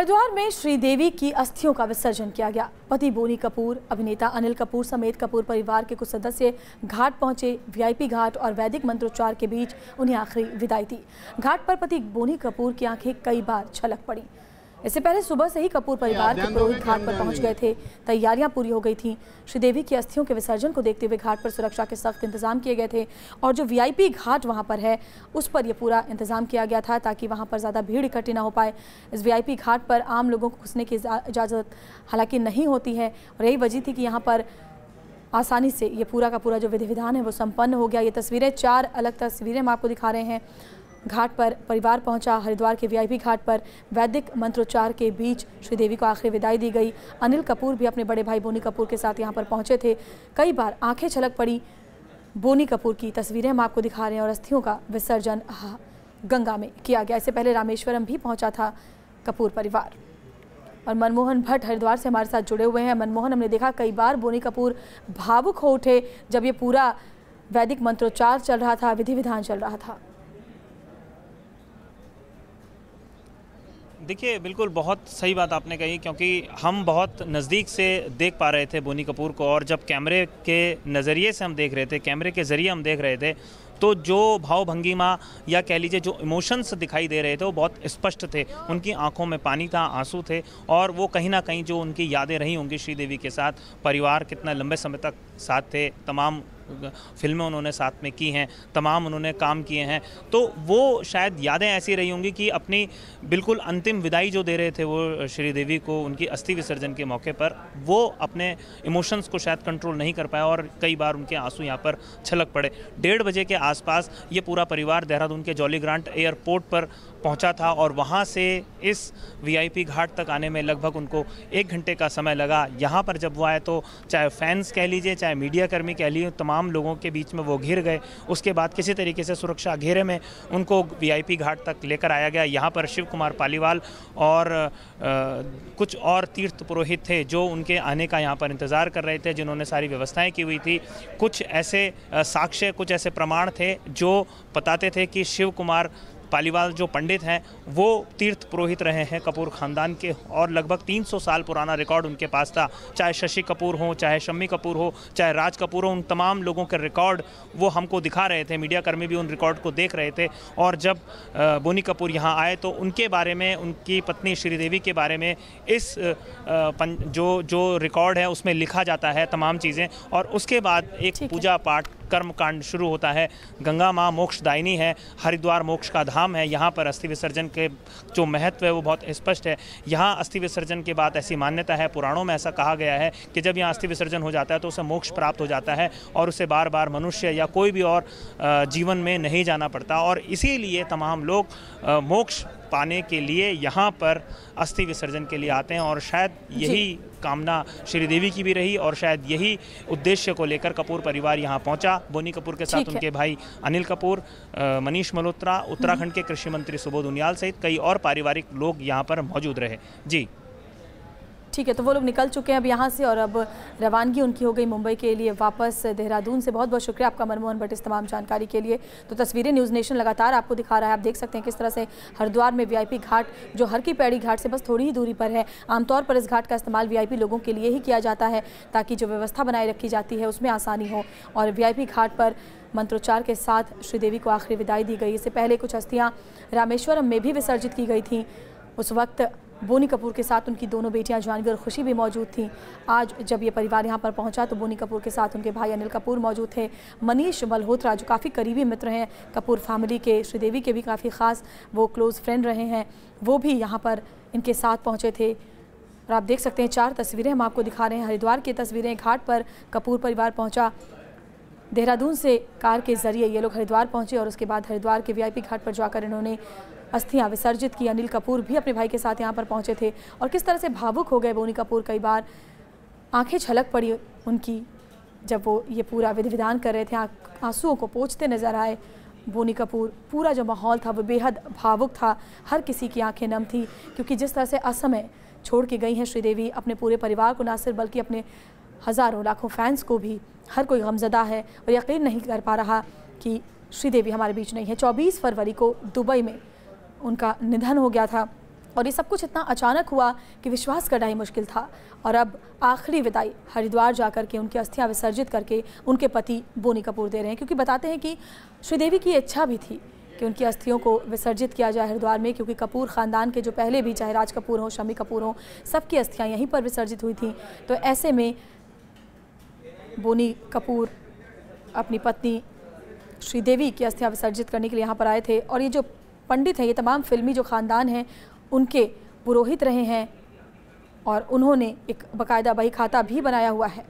हरिद्वार में श्रीदेवी की अस्थियों का विसर्जन किया गया। पति बोनी कपूर, अभिनेता अनिल कपूर समेत कपूर परिवार के कुछ सदस्य घाट पहुंचे। वीआईपी घाट और वैदिक मंत्रोच्चार के बीच उन्हें आखिरी विदाई दी। घाट पर पति बोनी कपूर की आंखें कई बार छलक पड़ी। इससे पहले सुबह से ही कपूर परिवार के पुरोहित घाट पर पहुंच गए थे। तैयारियां पूरी हो गई थीं। श्रीदेवी की अस्थियों के विसर्जन को देखते हुए घाट पर सुरक्षा के सख्त इंतजाम किए गए थे और जो वीआईपी घाट वहां पर है उस पर यह पूरा इंतजाम किया गया था ताकि वहां पर ज़्यादा भीड़ इकट्ठी ना हो पाए। इस वीआईपी घाट पर आम लोगों को घुसने की इजाज़त हालांकि नहीं होती है और यही वजह थी कि यहाँ पर आसानी से ये पूरा का पूरा जो विधि विधान है वो संपन्न हो गया। ये तस्वीरें, 4 अलग तस्वीरें हम आपको दिखा रहे हैं। घाट पर परिवार पहुंचा। हरिद्वार के वीआईपी घाट पर वैदिक मंत्रोच्चार के बीच श्रीदेवी को आखिरी विदाई दी गई। अनिल कपूर भी अपने बड़े भाई बोनी कपूर के साथ यहां पर पहुंचे थे। कई बार आंखें छलक पड़ी। बोनी कपूर की तस्वीरें हम आपको दिखा रहे हैं और अस्थियों का विसर्जन गंगा में किया गया। इससे पहले रामेश्वरम भी पहुंचा था कपूर परिवार। और मनमोहन भट्ट हरिद्वार से हमारे साथ जुड़े हुए हैं। मनमोहन, हमने देखा कई बार बोनी कपूर भावुक हो उठे जब ये पूरा वैदिक मंत्रोच्चार चल रहा था, विधि विधान चल रहा था। देखिए, बिल्कुल बहुत सही बात आपने कही, क्योंकि हम बहुत नज़दीक से देख पा रहे थे बोनी कपूर को और जब कैमरे के नज़रिए से हम देख रहे थे, कैमरे के ज़रिए हम देख रहे थे, तो जो भाव भंगिमा या कह लीजिए जो इमोशंस दिखाई दे रहे थे वो बहुत स्पष्ट थे। उनकी आंखों में पानी था, आंसू थे और वो कहीं ना कहीं जो उनकी यादें रही होंगी श्रीदेवी के साथ, परिवार कितना लंबे समय तक साथ थे, तमाम फिल्में उन्होंने साथ में की हैं, तमाम उन्होंने काम किए हैं, तो वो शायद यादें ऐसी रही होंगी कि अपनी बिल्कुल अंतिम विदाई जो दे रहे थे वो श्रीदेवी को उनकी अस्थि विसर्जन के मौके पर, वो अपने इमोशंस को शायद कंट्रोल नहीं कर पाया और कई बार उनके आंसू यहाँ पर छलक पड़े। 1:30 बजे के आसपास ये पूरा परिवार देहरादून के जॉली ग्रांट एयरपोर्ट पर पहुंचा था और वहां से इस वीआईपी घाट तक आने में लगभग उनको 1 घंटे का समय लगा। यहाँ पर जब वो आए तो चाहे फैंस कह लीजिए, चाहे मीडिया कर्मी कह लीजिए, तमाम लोगों के बीच में वो घिर गए। उसके बाद किसी तरीके से सुरक्षा घेरे में उनको वीआईपी घाट तक लेकर आया गया। यहाँ पर शिव कुमार पालीवाल और कुछ और तीर्थ पुरोहित थे जो उनके आने का यहाँ पर इंतज़ार कर रहे थे, जिन्होंने सारी व्यवस्थाएं की हुई थी। कुछ ऐसे साक्ष्य, कुछ ऐसे प्रमाण थे जो बताते थे कि शिव कुमार पालीवाल जो पंडित हैं वो तीर्थ पुरोहित रहे हैं कपूर ख़ानदान के और लगभग 300 साल पुराना रिकॉर्ड उनके पास था। चाहे शशि कपूर हो, चाहे शम्मी कपूर हो, चाहे राज कपूर हो, उन तमाम लोगों के रिकॉर्ड वो हमको दिखा रहे थे। मीडिया कर्मी भी उन रिकॉर्ड को देख रहे थे और जब बोनी कपूर यहाँ आए तो उनके बारे में, उनकी पत्नी श्रीदेवी के बारे में इस जो रिकॉर्ड है उसमें लिखा जाता है तमाम चीज़ें और उसके बाद एक पूजा पाठ कर्मकांड शुरू होता है। गंगा माँ मोक्षदायिनी है, हरिद्वार मोक्ष का धाम है। यहाँ पर अस्थि विसर्जन के जो महत्व है वो बहुत स्पष्ट है। यहाँ अस्थि विसर्जन के बाद ऐसी मान्यता है, पुराणों में ऐसा कहा गया है कि जब यहाँ अस्थि विसर्जन हो जाता है तो उसे मोक्ष प्राप्त हो जाता है और उसे बार बार मनुष्य या कोई भी और जीवन में नहीं जाना पड़ता और इसीलिए तमाम लोग मोक्ष पाने के लिए यहाँ पर अस्थि विसर्जन के लिए आते हैं और शायद यही कामना श्रीदेवी की भी रही और शायद यही उद्देश्य को लेकर कपूर परिवार यहाँ पहुँचा। बोनी कपूर के साथ उनके भाई अनिल कपूर, मनीष मल्होत्रा, उत्तराखंड के कृषि मंत्री सुबोध उनियाल सहित कई और पारिवारिक लोग यहाँ पर मौजूद रहे। जी ठीक है, तो वो लोग निकल चुके हैं अब यहाँ से और अब रवानगी उनकी हो गई मुंबई के लिए वापस देहरादून से। बहुत बहुत शुक्रिया आपका मनमोहन भट्ट इस तमाम जानकारी के लिए। तो तस्वीरें न्यूज़ नेशन लगातार आपको दिखा रहा है। आप देख सकते हैं किस तरह से हरिद्वार में वीआईपी घाट जो हर की पैड़ी घाट से बस थोड़ी ही दूरी पर है। आमतौर पर इस घाट का इस्तेमाल वीआईपी लोगों के लिए ही किया जाता है ताकि जो व्यवस्था बनाए रखी जाती है उसमें आसानी हो और वीआईपी घाट पर मंत्रोच्चार के साथ श्रीदेवी को आखिरी विदाई दी गई। इससे पहले कुछ अस्थियाँ रामेश्वरम में भी विसर्जित की गई थी। उस वक्त बोनी कपूर के साथ उनकी दोनों बेटियां जानवी और खुशी भी मौजूद थीं। आज जब ये परिवार यहां पर पहुंचा तो बोनी कपूर के साथ उनके भाई अनिल कपूर मौजूद थे। मनीष मल्होत्रा जो काफ़ी करीबी मित्र हैं कपूर फैमिली के, श्रीदेवी के भी काफ़ी ख़ास वो क्लोज़ फ्रेंड रहे हैं, वो भी यहाँ पर इनके साथ पहुँचे थे। और आप देख सकते हैं 4 तस्वीरें हम आपको दिखा रहे हैं। हरिद्वार की तस्वीरें, घाट पर कपूर परिवार पहुँचा। देहरादून से कार के ज़रिए ये लोग हरिद्वार पहुँचे और उसके बाद हरिद्वार के वीआईपी घाट पर जाकर इन्होंने अस्थियां विसर्जित की। अनिल कपूर भी अपने भाई के साथ यहाँ पर पहुँचे थे और किस तरह से भावुक हो गए बोनी कपूर। कई बार आंखें छलक पड़ी उनकी जब वो ये पूरा विधि विधान कर रहे थे। आंसुओं को पोंछते नजर आए बोनी कपूर। पूरा जो माहौल था वो बेहद भावुक था। हर किसी की आंखें नम थी क्योंकि जिस तरह से असमय छोड़ के गई हैं श्रीदेवी अपने पूरे परिवार को, ना सिर्फ बल्कि अपने हज़ारों लाखों फैंस को भी। हर कोई गमज़दा है और यकीन नहीं कर पा रहा कि श्रीदेवी हमारे बीच नहीं है। 24 फरवरी को दुबई में उनका निधन हो गया था। और ये सब कुछ इतना अचानक हुआ कि विश्वास करना ही मुश्किल था। और अब आखिरी विदाई हरिद्वार जाकर के उनकी अस्थियां विसर्जित करके उनके पति बोनी कपूर दे रहे हैं, क्योंकि बताते हैं कि श्रीदेवी की इच्छा भी थी कि उनकी अस्थियों को विसर्जित किया जाए हरिद्वार में, क्योंकि कपूर ख़ानदान के जो पहले भी, चाहे राज कपूर हो, शम्मी कपूर हो, सबकी अस्थियां यहीं पर विसर्जित हुई थी। तो ऐसे में बोनी कपूर अपनी पत्नी श्रीदेवी की अस्थियां विसर्जित करने के लिए यहाँ पर आए थे। और ये जो पंडित हैं, ये तमाम फिल्मी जो ख़ानदान हैं उनके पुरोहित रहे हैं और उन्होंने एक बाकायदा बही खाता भी बनाया हुआ है।